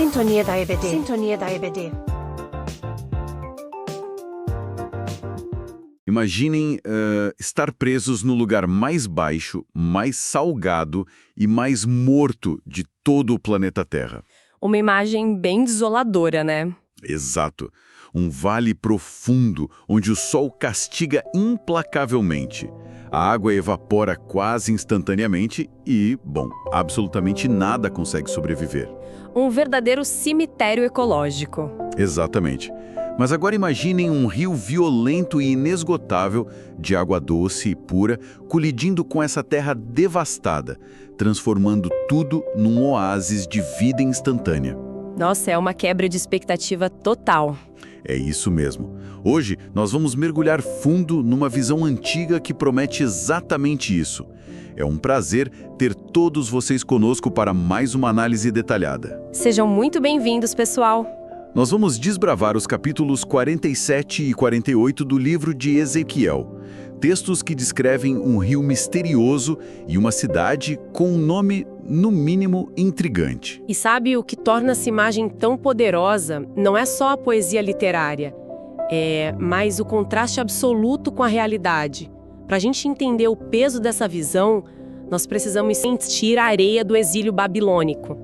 Sintonia da EBD. Sintonia da EBD. Imaginem estar presos no lugar mais baixo, mais salgado e mais morto de todo o planeta Terra. Uma imagem bem desoladora, né? Exato. Um vale profundo onde o sol castiga implacavelmente. A água evapora quase instantaneamente e, bom, absolutamente nada consegue sobreviver. Um verdadeiro cemitério ecológico. Exatamente. Mas agora imaginem um rio violento e inesgotável, de água doce e pura, colidindo com essa terra devastada, transformando tudo num oásis de vida instantânea. Nossa, é uma quebra de expectativa total. É isso mesmo. Hoje, nós vamos mergulhar fundo numa visão antiga que promete exatamente isso. É um prazer ter todos vocês conosco para mais uma análise detalhada. Sejam muito bem-vindos, pessoal. Nós vamos desbravar os capítulos 47 e 48 do livro de Ezequiel. Textos que descrevem um rio misterioso e uma cidade com um nome, no mínimo, intrigante. E sabe o que torna essa imagem tão poderosa? Não é só a poesia literária, mas o contraste absoluto com a realidade. Para a gente entender o peso dessa visão, nós precisamos sentir a areia do exílio babilônico.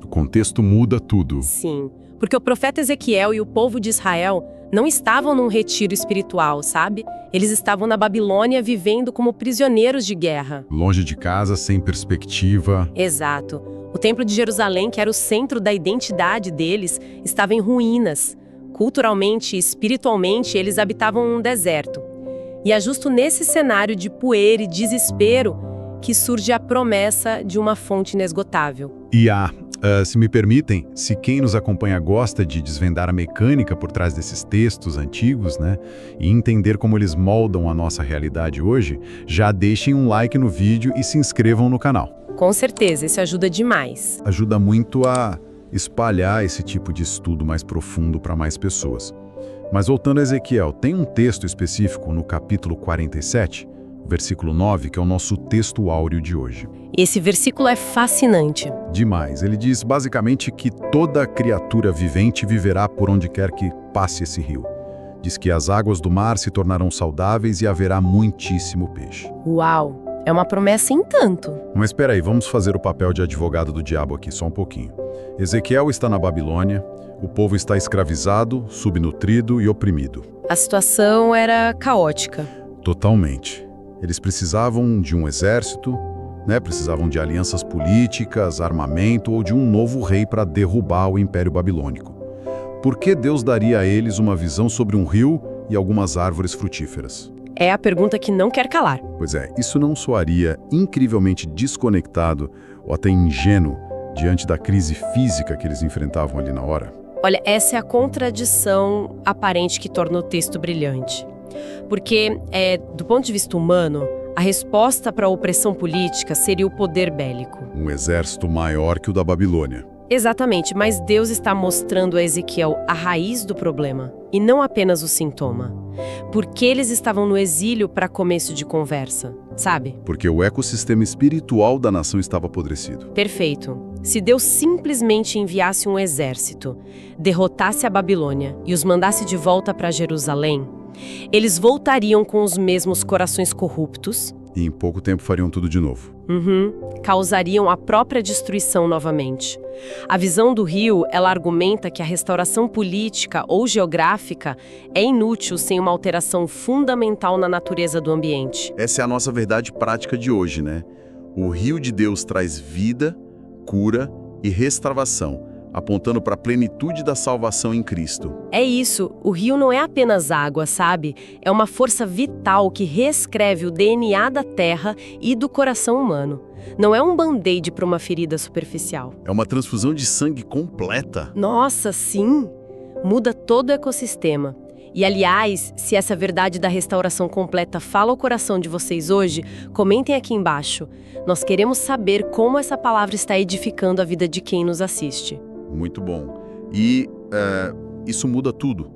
O contexto muda tudo. Sim, porque o profeta Ezequiel e o povo de Israel não estavam num retiro espiritual, sabe? Eles estavam na Babilônia vivendo como prisioneiros de guerra. Longe de casa, sem perspectiva. Exato. O Templo de Jerusalém, que era o centro da identidade deles, estava em ruínas. Culturalmente e espiritualmente, eles habitavam um deserto. E é justo nesse cenário de poeira e desespero que surge a promessa de uma fonte inesgotável. Se me permitem, se quem nos acompanha gosta de desvendar a mecânica por trás desses textos antigos, né, e entender como eles moldam a nossa realidade hoje, já deixem um like no vídeo e se inscrevam no canal. Com certeza, isso ajuda demais. Ajuda muito a espalhar esse tipo de estudo mais profundo para mais pessoas. Mas voltando a Ezequiel, tem um texto específico no capítulo 47, versículo 9, que é o nosso texto áureo de hoje. Esse versículo é fascinante. Demais. Ele diz basicamente que toda criatura vivente viverá por onde quer que passe esse rio. Diz que as águas do mar se tornarão saudáveis e haverá muitíssimo peixe. Uau! É uma promessa em tanto. Mas espera aí, vamos fazer o papel de advogado do diabo aqui só um pouquinho. Ezequiel está na Babilônia, o povo está escravizado, subnutrido e oprimido. A situação era caótica. Totalmente. Eles precisavam de um exército, precisavam de alianças políticas, armamento ou de um novo rei para derrubar o Império Babilônico. Por que Deus daria a eles uma visão sobre um rio e algumas árvores frutíferas? É a pergunta que não quer calar. Pois é, isso não soaria incrivelmente desconectado ou até ingênuo diante da crise física que eles enfrentavam ali na hora? Olha, essa é a contradição aparente que torna o texto brilhante. Porque, do ponto de vista humano, a resposta para a opressão política seria o poder bélico. Um exército maior que o da Babilônia. Exatamente, mas Deus está mostrando a Ezequiel a raiz do problema, e não apenas o sintoma. Porque eles estavam no exílio para começo de conversa, sabe? Porque o ecossistema espiritual da nação estava apodrecido. Perfeito. Se Deus simplesmente enviasse um exército, derrotasse a Babilônia e os mandasse de volta para Jerusalém, eles voltariam com os mesmos corações corruptos. E em pouco tempo fariam tudo de novo. Causariam a própria destruição novamente. A visão do rio, ela argumenta que a restauração política ou geográfica é inútil sem uma alteração fundamental na natureza do ambiente. Essa é a nossa verdade prática de hoje, né? O rio de Deus traz vida, cura e restauração, apontando para a plenitude da salvação em Cristo. É isso, o rio não é apenas água, sabe? É uma força vital que reescreve o DNA da terra e do coração humano. Não é um band-aid para uma ferida superficial. É uma transfusão de sangue completa. Nossa, sim! Muda todo o ecossistema. E, aliás, se essa verdade da restauração completa fala ao coração de vocês hoje, comentem aqui embaixo. Nós queremos saber como essa palavra está edificando a vida de quem nos assiste. Muito bom. E isso muda tudo.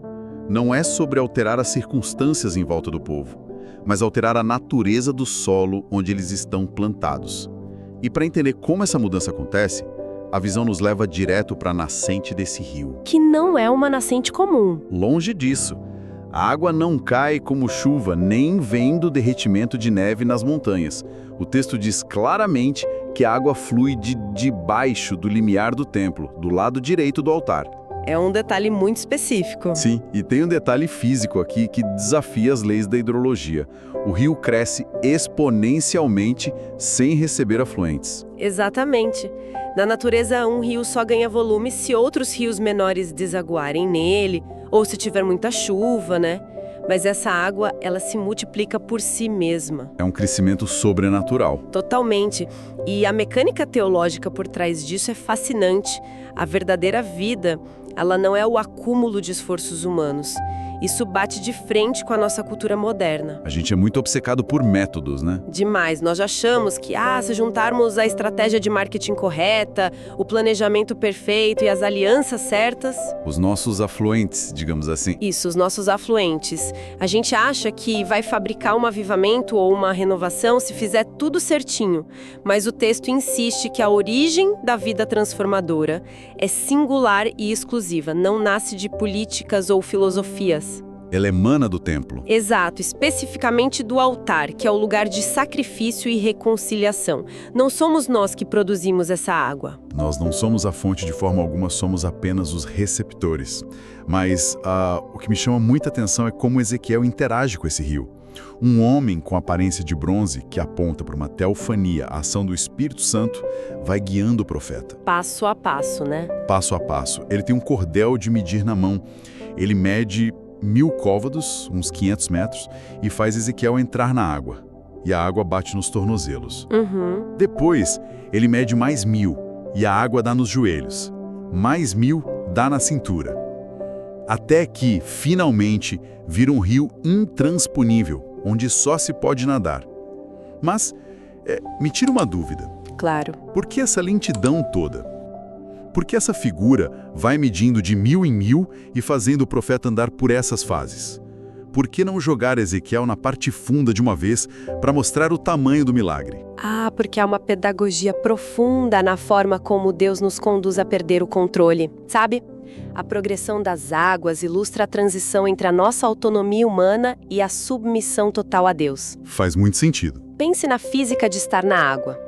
Não é sobre alterar as circunstâncias em volta do povo, mas alterar a natureza do solo onde eles estão plantados. E para entender como essa mudança acontece, a visão nos leva direto para a nascente desse rio. Que não é uma nascente comum. Longe disso. A água não cai como chuva, nem vem do derretimento de neve nas montanhas. O texto diz claramente que a água flui de debaixo do limiar do templo, do lado direito do altar. É um detalhe muito específico. Sim, e tem um detalhe físico aqui que desafia as leis da hidrologia. O rio cresce exponencialmente sem receber afluentes. Exatamente. Na natureza, um rio só ganha volume se outros rios menores desaguarem nele, ou se tiver muita chuva, né? Mas essa água, ela se multiplica por si mesma. É um crescimento sobrenatural. Totalmente. E a mecânica teológica por trás disso é fascinante. A verdadeira vida, ela não é o acúmulo de esforços humanos. Isso bate de frente com a nossa cultura moderna. A gente é muito obcecado por métodos, né? Demais. Nós já achamos que, se juntarmos a estratégia de marketing correta, o planejamento perfeito e as alianças certas... Os nossos afluentes, digamos assim. Isso, os nossos afluentes. A gente acha que vai fabricar um avivamento ou uma renovação se fizer tudo certinho. Mas o texto insiste que a origem da vida transformadora é singular e exclusiva, não nasce de políticas ou filosofias. Ela emana do templo. Exato, especificamente do altar, que é o lugar de sacrifício e reconciliação. Não somos nós que produzimos essa água. Nós não somos a fonte de forma alguma, somos apenas os receptores. Mas o que me chama muita atenção é como Ezequiel interage com esse rio. Um homem com aparência de bronze, que aponta para uma teofania, a ação do Espírito Santo, vai guiando o profeta. Passo a passo, né? Passo a passo. Ele tem um cordel de medir na mão. Ele mede 1000 côvados, uns 500 metros, e faz Ezequiel entrar na água. E a água bate nos tornozelos. Depois, ele mede mais 1000, e a água dá nos joelhos. Mais 1000 dá na cintura. Até que, finalmente, vira um rio intransponível, onde só se pode nadar. Mas, me tira uma dúvida. Claro. Por que essa lentidão toda? Por que essa figura vai medindo de 1000 em 1000 e fazendo o profeta andar por essas fases? Por que não jogar Ezequiel na parte funda de uma vez para mostrar o tamanho do milagre? Porque há uma pedagogia profunda na forma como Deus nos conduz a perder o controle, sabe? A progressão das águas ilustra a transição entre a nossa autonomia humana e a submissão total a Deus. Faz muito sentido. Pense na física de estar na água.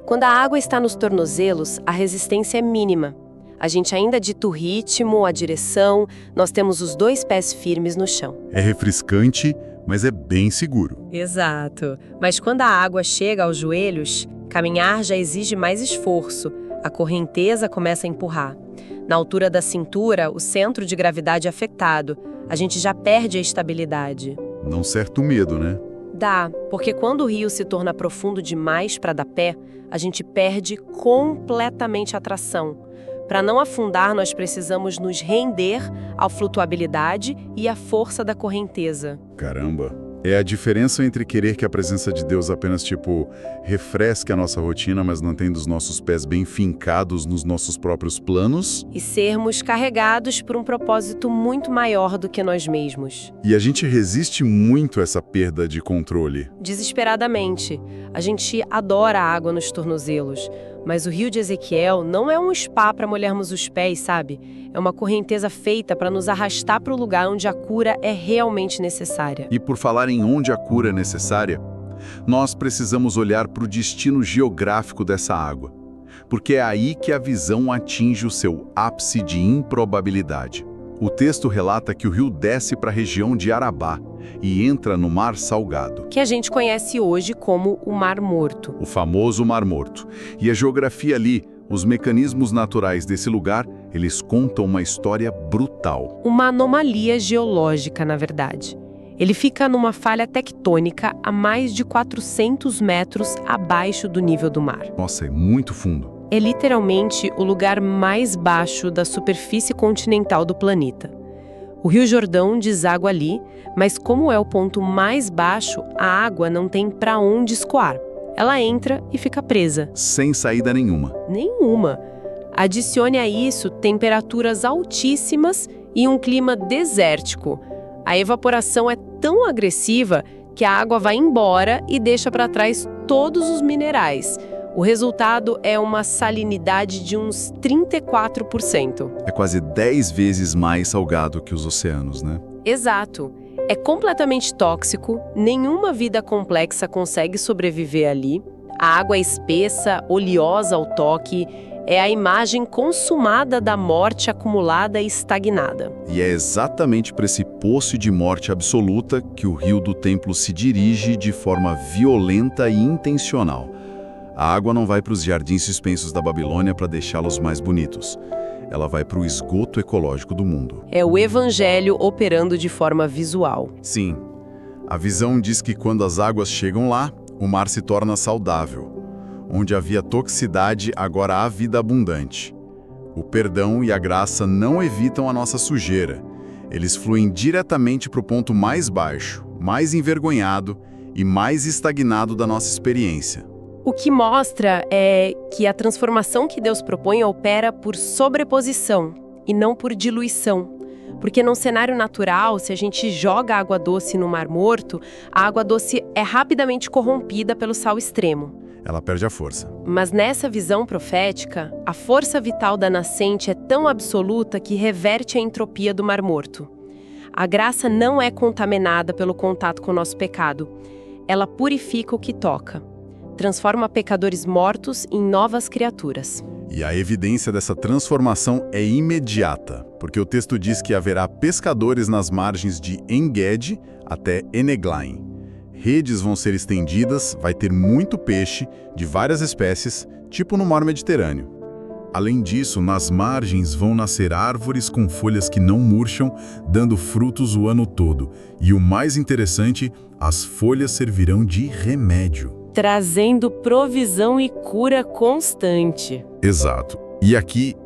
Quando a água está nos tornozelos, a resistência é mínima. A gente ainda dita o ritmo, a direção, nós temos os 2 pés firmes no chão. É refrescante, mas é bem seguro. Exato. Mas quando a água chega aos joelhos, caminhar já exige mais esforço. A correnteza começa a empurrar. Na altura da cintura, o centro de gravidade é afetado. A gente já perde a estabilidade. Dá um certo medo, né? Dá, porque quando o rio se torna profundo demais para dar pé, a gente perde completamente a tração. Para não afundar, nós precisamos nos render à flutuabilidade e à força da correnteza. Caramba! É a diferença entre querer que a presença de Deus apenas, refresque a nossa rotina, mas mantendo os nossos pés bem fincados nos nossos próprios planos. E sermos carregados por um propósito muito maior do que nós mesmos. E a gente resiste muito a essa perda de controle. Desesperadamente. A gente adora a água nos tornozelos. Mas o rio de Ezequiel não é um spa para molharmos os pés, sabe? É uma correnteza feita para nos arrastar para o lugar onde a cura é realmente necessária. E por falar em onde a cura é necessária, nós precisamos olhar para o destino geográfico dessa água. Porque é aí que a visão atinge o seu ápice de improbabilidade. O texto relata que o rio desce para a região de Arabá e entra no Mar Salgado, que a gente conhece hoje como o Mar Morto. O famoso Mar Morto. E a geografia ali, os mecanismos naturais desse lugar, eles contam uma história brutal. Uma anomalia geológica, na verdade. Ele fica numa falha tectônica a mais de 400 metros abaixo do nível do mar. Nossa, é muito fundo. É literalmente o lugar mais baixo da superfície continental do planeta. O Rio Jordão deságua ali, mas como é o ponto mais baixo, a água não tem para onde escoar. Ela entra e fica presa. Sem saída nenhuma. Nenhuma. Adicione a isso temperaturas altíssimas e um clima desértico. A evaporação é tão agressiva que a água vai embora e deixa para trás todos os minerais. O resultado é uma salinidade de uns 34%. É quase 10 vezes mais salgado que os oceanos, né? Exato. É completamente tóxico, nenhuma vida complexa consegue sobreviver ali. A água é espessa, oleosa ao toque, é a imagem consumada da morte acumulada e estagnada. E é exatamente para esse poço de morte absoluta que o rio do templo se dirige de forma violenta e intencional. A água não vai para os jardins suspensos da Babilônia para deixá-los mais bonitos. Ela vai para o esgoto ecológico do mundo. É o evangelho operando de forma visual. Sim. A visão diz que quando as águas chegam lá, o mar se torna saudável. Onde havia toxicidade, agora há vida abundante. O perdão e a graça não evitam a nossa sujeira. Eles fluem diretamente para o ponto mais baixo, mais envergonhado e mais estagnado da nossa experiência. O que mostra é que a transformação que Deus propõe opera por sobreposição e não por diluição. Porque num cenário natural, se a gente joga água doce no Mar Morto, a água doce é rapidamente corrompida pelo sal extremo. Ela perde a força. Mas nessa visão profética, a força vital da nascente é tão absoluta que reverte a entropia do Mar Morto. A graça não é contaminada pelo contato com o nosso pecado. Ela purifica o que toca. Transforma pecadores mortos em novas criaturas. E a evidência dessa transformação é imediata, porque o texto diz que haverá pescadores nas margens de En-Gedi até Eneglaim. Redes vão ser estendidas, vai ter muito peixe, de várias espécies, tipo no mar Mediterrâneo. Além disso, nas margens vão nascer árvores com folhas que não murcham, dando frutos o ano todo. E o mais interessante, as folhas servirão de remédio. Trazendo provisão e cura constante. Exato. E aqui,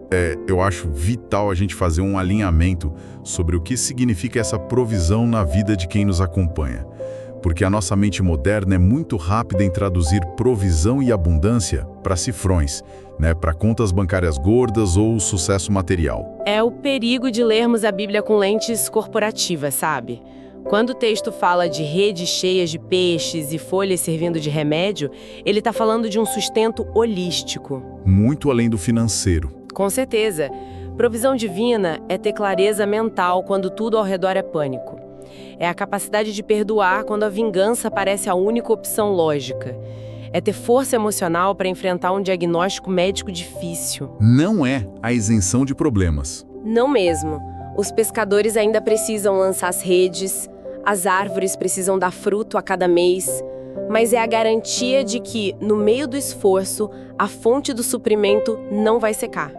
eu acho vital a gente fazer um alinhamento sobre o que significa essa provisão na vida de quem nos acompanha. Porque a nossa mente moderna é muito rápida em traduzir provisão e abundância para cifrões, né, para contas bancárias gordas ou sucesso material. É o perigo de lermos a Bíblia com lentes corporativas, sabe? Quando o texto fala de redes cheias de peixes e folhas servindo de remédio, ele está falando de um sustento holístico. Muito além do financeiro. Com certeza. Provisão divina é ter clareza mental quando tudo ao redor é pânico. É a capacidade de perdoar quando a vingança parece a única opção lógica. É ter força emocional para enfrentar um diagnóstico médico difícil. Não é a isenção de problemas. Não mesmo. Os pescadores ainda precisam lançar as redes, as árvores precisam dar fruto a cada mês, mas é a garantia de que, no meio do esforço, a fonte do suprimento não vai secar.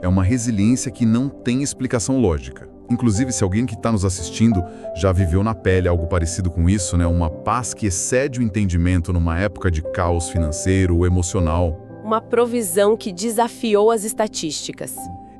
É uma resiliência que não tem explicação lógica. Inclusive, se alguém que está nos assistindo já viveu na pele algo parecido com isso, né? Uma paz que excede o entendimento numa época de caos financeiro ou emocional. Uma provisão que desafiou as estatísticas.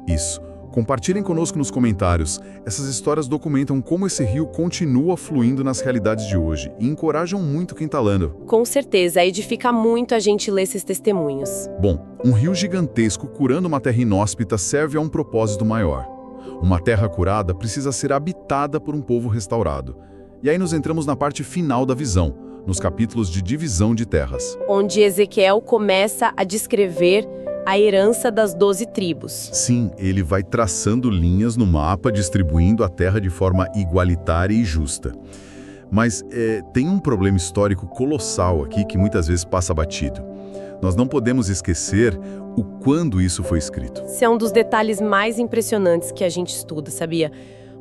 Isso. Compartilhem conosco nos comentários. Essas histórias documentam como esse rio continua fluindo nas realidades de hoje e encorajam muito quem está lendo. Com certeza, edifica muito a gente ler esses testemunhos. Bom, um rio gigantesco curando uma terra inóspita serve a um propósito maior. Uma terra curada precisa ser habitada por um povo restaurado. E aí nos entramos na parte final da visão, nos capítulos de divisão de terras. Onde Ezequiel começa a descrever a herança das 12 tribos. Sim, ele vai traçando linhas no mapa, distribuindo a terra de forma igualitária e justa. Mas tem um problema histórico colossal aqui que muitas vezes passa batido. Nós não podemos esquecer o quando isso foi escrito. Esse é um dos detalhes mais impressionantes que a gente estuda, sabia?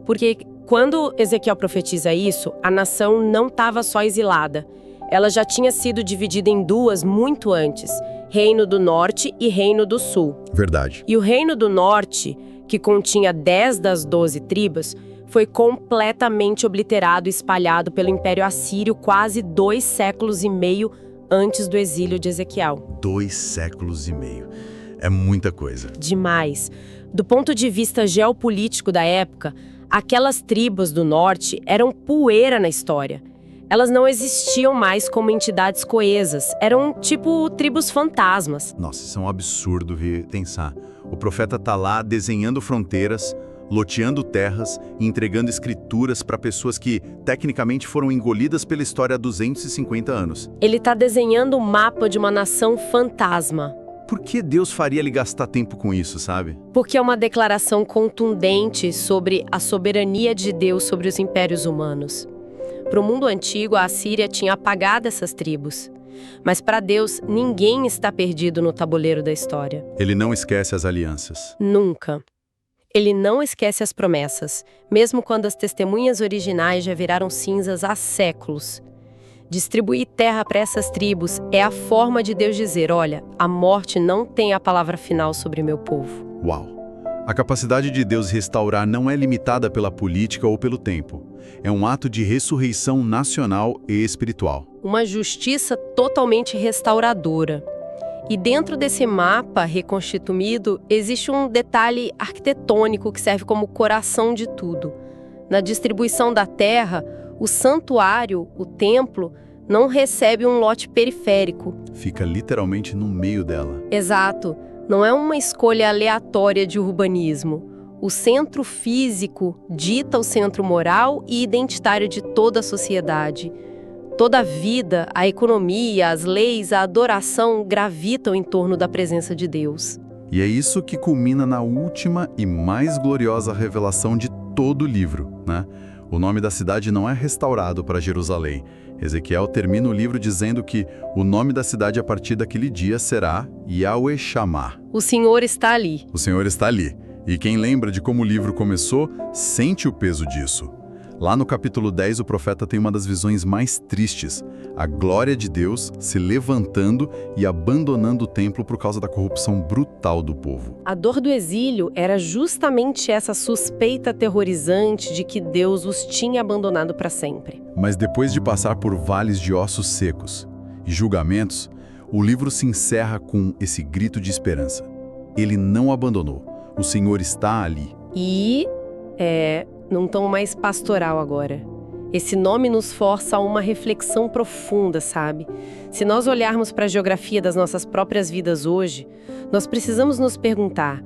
Porque quando Ezequiel profetiza isso, a nação não estava só exilada. Ela já tinha sido dividida em duas muito antes, Reino do Norte e Reino do Sul. Verdade. E o Reino do Norte, que continha 10 das 12 tribos, foi completamente obliterado e espalhado pelo Império Assírio quase 2 séculos e meio antes do exílio de Ezequiel. 2 séculos e meio. É muita coisa. Demais. Do ponto de vista geopolítico da época, aquelas tribos do norte eram poeira na história. Elas não existiam mais como entidades coesas, eram tipo tribos fantasmas. Nossa, isso é um absurdo pensar. O profeta está lá desenhando fronteiras, loteando terras e entregando escrituras para pessoas que, tecnicamente, foram engolidas pela história há 250 anos. Ele está desenhando o mapa de uma nação fantasma. Por que Deus faria ele gastar tempo com isso, sabe? Porque é uma declaração contundente sobre a soberania de Deus sobre os impérios humanos. Para o mundo antigo, a Assíria tinha apagado essas tribos. Mas para Deus, ninguém está perdido no tabuleiro da história. Ele não esquece as alianças. Nunca. Ele não esquece as promessas, mesmo quando as testemunhas originais já viraram cinzas há séculos. Distribuir terra para essas tribos é a forma de Deus dizer, olha, a morte não tem a palavra final sobre meu povo. Uau! A capacidade de Deus restaurar não é limitada pela política ou pelo tempo. É um ato de ressurreição nacional e espiritual. Uma justiça totalmente restauradora. E dentro desse mapa reconstituído, existe um detalhe arquitetônico que serve como coração de tudo. Na distribuição da terra, o santuário, o templo, não recebe um lote periférico. Fica literalmente no meio dela. Exato. Não é uma escolha aleatória de urbanismo. O centro físico dita o centro moral e identitário de toda a sociedade. Toda a vida, a economia, as leis, a adoração gravitam em torno da presença de Deus. E é isso que culmina na última e mais gloriosa revelação de todo o livro, né? O nome da cidade não é restaurado para Jerusalém. Ezequiel termina o livro dizendo que o nome da cidade a partir daquele dia será Yahweh Shammah. O Senhor está ali. O Senhor está ali. E quem lembra de como o livro começou, sente o peso disso. Lá no capítulo 10, o profeta tem uma das visões mais tristes. A glória de Deus se levantando e abandonando o templo por causa da corrupção brutal do povo. A dor do exílio era justamente essa suspeita aterrorizante de que Deus os tinha abandonado para sempre. Mas depois de passar por vales de ossos secos e julgamentos, o livro se encerra com esse grito de esperança. Ele não abandonou. O Senhor está ali. E num tom mais pastoral agora. Esse nome nos força a uma reflexão profunda, sabe? Se nós olharmos para a geografia das nossas próprias vidas hoje, nós precisamos nos perguntar: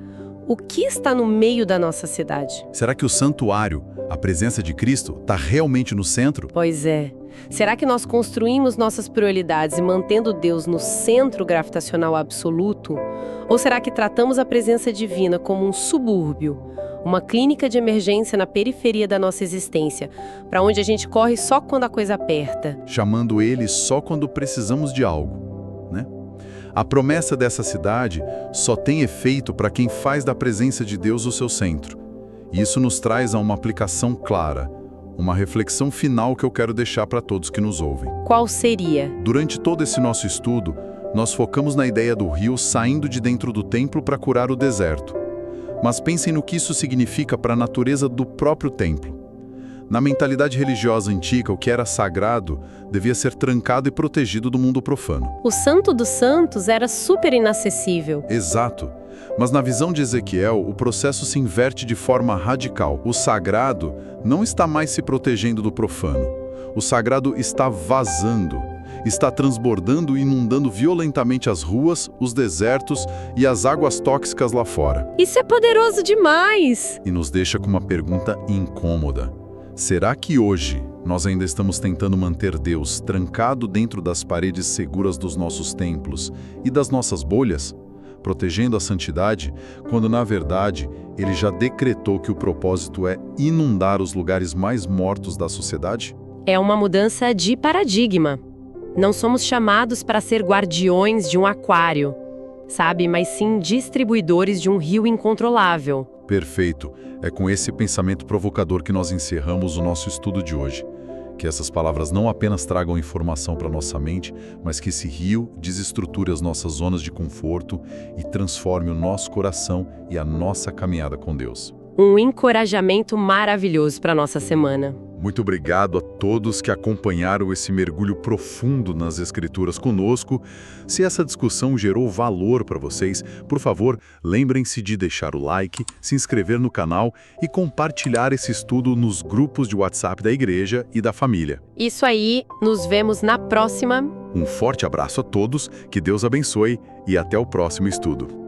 o que está no meio da nossa cidade? Será que o santuário, a presença de Cristo, está realmente no centro? Pois é. Será que nós construímos nossas prioridades e mantendo Deus no centro gravitacional absoluto? Ou será que tratamos a presença divina como um subúrbio, uma clínica de emergência na periferia da nossa existência, para onde a gente corre só quando a coisa aperta? Chamando ele só quando precisamos de algo, né? A promessa dessa cidade só tem efeito para quem faz da presença de Deus o seu centro. E isso nos traz a uma aplicação clara, uma reflexão final que eu quero deixar para todos que nos ouvem. Qual seria? Durante todo esse nosso estudo, nós focamos na ideia do rio saindo de dentro do templo para curar o deserto. Mas pensem no que isso significa para a natureza do próprio templo. Na mentalidade religiosa antiga, o que era sagrado devia ser trancado e protegido do mundo profano. O Santo dos Santos era super inacessível. Exato. Mas na visão de Ezequiel, o processo se inverte de forma radical. O sagrado não está mais se protegendo do profano. O sagrado está vazando, está transbordando e inundando violentamente as ruas, os desertos e as águas tóxicas lá fora. Isso é poderoso demais! E nos deixa com uma pergunta incômoda. Será que hoje nós ainda estamos tentando manter Deus trancado dentro das paredes seguras dos nossos templos e das nossas bolhas, protegendo a santidade, quando na verdade ele já decretou que o propósito é inundar os lugares mais mortos da sociedade? É uma mudança de paradigma. Não somos chamados para ser guardiões de um aquário, sabe? Mas sim distribuidores de um rio incontrolável. Perfeito. É com esse pensamento provocador que nós encerramos o nosso estudo de hoje. Que essas palavras não apenas tragam informação para nossa mente, mas que esse rio desestruture as nossas zonas de conforto e transforme o nosso coração e a nossa caminhada com Deus. Um encorajamento maravilhoso para a nossa semana. Muito obrigado a todos que acompanharam esse mergulho profundo nas Escrituras conosco. Se essa discussão gerou valor para vocês, por favor, lembrem-se de deixar o like, se inscrever no canal e compartilhar esse estudo nos grupos de WhatsApp da igreja e da família. Isso aí, nos vemos na próxima. Um forte abraço a todos, que Deus abençoe e até o próximo estudo.